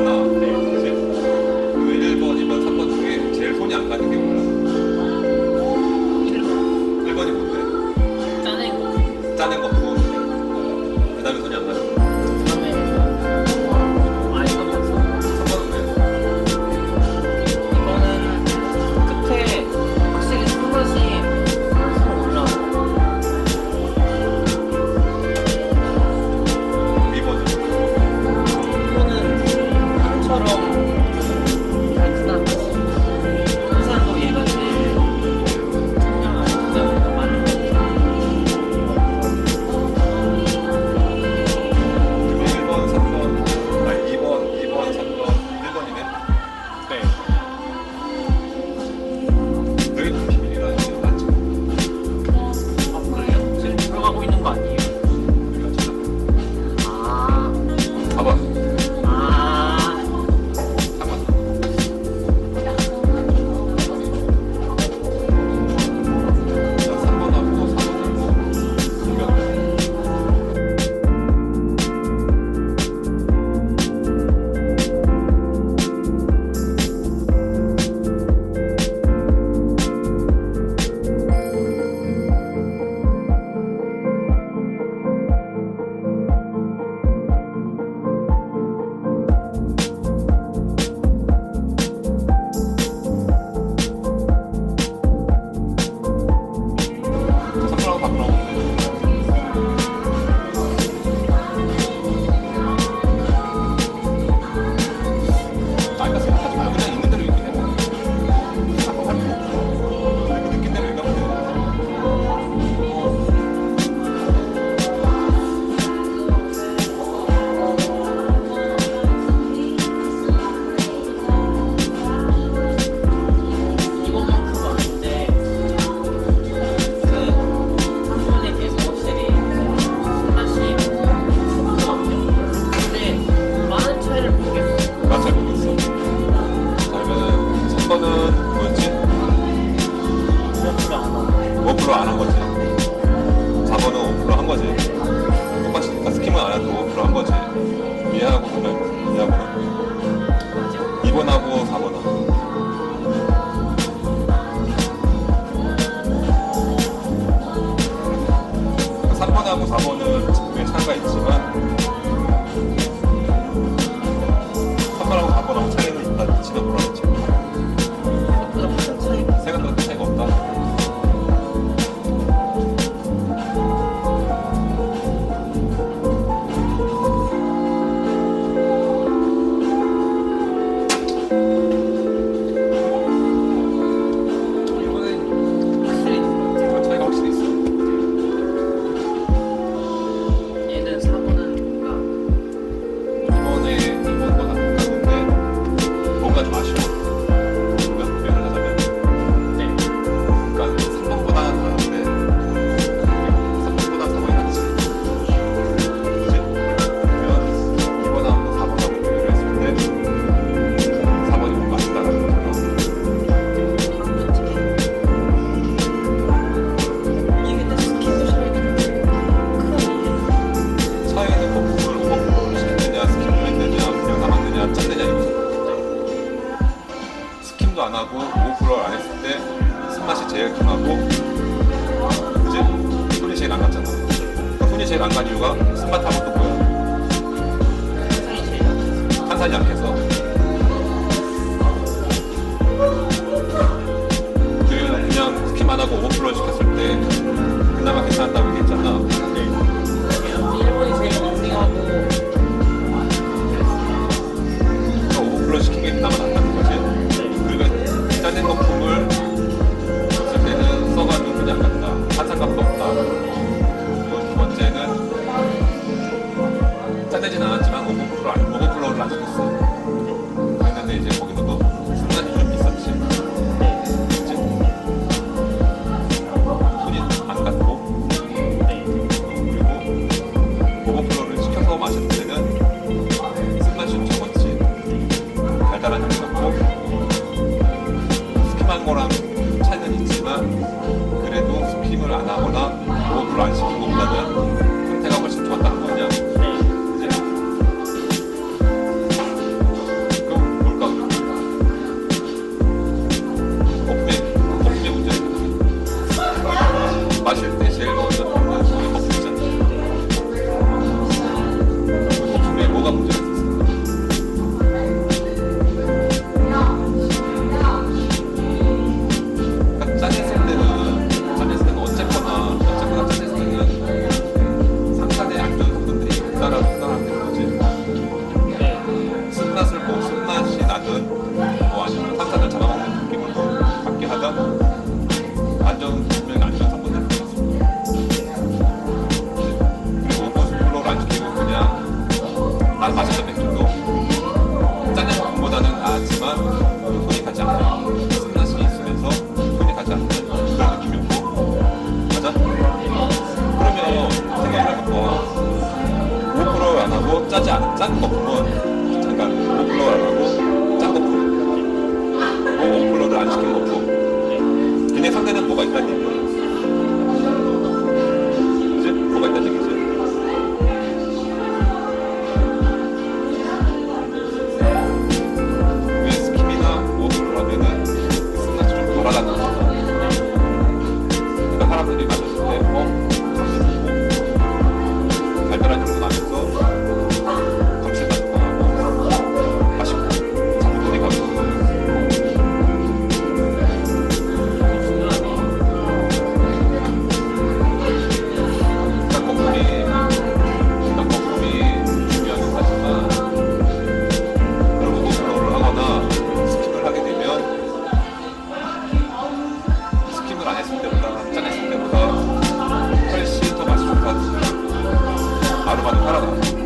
많아. 그치? 그 1번, 2번, 3번 중에 제일 손이 안 가는 게 뭐야? 1번이 뭔데? 짜낸 거 부어. 그 다음에 손이 안 가는 거. 3번은 왜? 이거는 끝에 확실히 손맛이 쑥 올라오고 2번은? 이거는 향처럼 달큰한 맛이 항상도 얘가 제일 청량한 진짜 많은 것 같아요. 그럼 1번, 3번, 아니 2번, 3번, 1번이네? 네. 그게 좀 비밀이라는 게 맞지? 아 그래요? 지금 들어가고 있는 거 아니에요? 우리가 찾아. 아. 봐봐. 아. 3번. 3번하고 4번하고 공격을. 선물하고 바꾸라고 하면 그러니까 생각하지 말고 그냥 있는 대로 얘기해. 자꾸 할 필요 없어. 그리고 느낀 대로 얘기하면 돼. 이번만큼은 아닌데 그 한번에 계속 확실히 손맛이 부드럽거든요. 근데 많은 차이를 모르겠어요. 나 잘 모르겠어. 자, 그러면은 3번은 뭐였지? 그렇지 않아. 5% 안 한 거지. 4번은 5% 한 거지. 똑같으니까 스킵은 안 해도 5%한 거지. 이해하고는 2번하고 4번하고. 3번하고 4번은 분명히 차이가 있지만 3번하고 4번하고 차이는 있다 치면 뭐라 했지? 생각보다 큰 차이가 생각보다 큰 차이가 없다. 이거는 확실히 이건 차이가 확실히 있어. 얘는 4번은 뭔가 이번에 2번보다 가까운데 뭔가 좀 아쉬워. 뭔가 표현을 하자면. 네. 그러니까 3번보다는 다른데 3번보다 4번이 낫지. 그치? 그러면 2번하고 4번하고 비교를 했을 때 4번이 뭔가 아쉽다라는 거잖아. 이게 근데 스킨도 차이가 큰 차이는 뭐 그걸 오버풀로를 시켰느냐, 스킵을 했느냐, 그냥 남았느냐, 짰느냐 이거잖아. 스킵도 안 하고 오버풀로를 안 했을 때 쓴맛이 제일 강하고, 그치? 손이 제일 안 갔잖아. 그러니까 손이 제일 안 간 이유가 쓴맛하고 또 뭐야? 향상이 제일 약해서. 탄산이 약해서. 그냥 스킵 안 하고 오버풀로를 시켰을 때 그나마 괜찮았다고 얘기했잖아. 일본이 제일 밍밍하고 그러니까 오버풀로 시킨 게 그나마 낫다는 거지. 그리고 짜낸 거품을 썼을 때는 써가지고 그냥 간다. 탄산감도 없다. 그리고 두 번째는 짜내진 않았지만 오버플로우를 안 시켰어. 그랬는데 이제 거기서도 순간이 좀 있었지. 그치? 손이 안 갔고. 그리고 오버플로우를 시켜서 마실 때는 쓴맛이 좀 적었지. 달달한 향이 났고 스킵한 거랑 차이는 있지만 그래도 스킵을 안 하거나 오버플로우 안 시킨 것보다는 상태가 훨씬 좋았다는 거냐. 그치? 쓴맛을 뭐 쓴맛이 나든 뭐 아니면 탄산을 잡아먹는 느낌을 받게 하든 분명히 안전 성분을 할 것 같습니다. 그리고 고스플로를 안 시키고 그냥 난 마셨던 맥주도 짜는 것보다는 나았지만 손이 가지 않는 쓴맛이 있으면서 손이 가지 않는 그런 느낌이었고 맞아? 그러면 생각을 해볼까 5% 안 하고 짜지 않은 짠 거품은 잠깐 5% 안 하고 짠 거품 5%를 안 시킨 거품 걔네 상대는 뭐가 있다는 얘기야 그치? 뭐가 있다는 얘기지? 왜 스킴이나 5%로 하면은 쓴맛이 좀 덜하다는 거잖아 그러니까 사람들이 마셨을 때 달달한 정도 나면서 감칠맛도 강하고 맛있고 장문이 가고 닭거품이 중요하긴 하지만 그리고 오버플로우를 하거나 스킵을 하게 되면 스킵을 안 했을 때보다 짠했을 때보다 훨씬 더 맛이 좋다 아로마는 살아나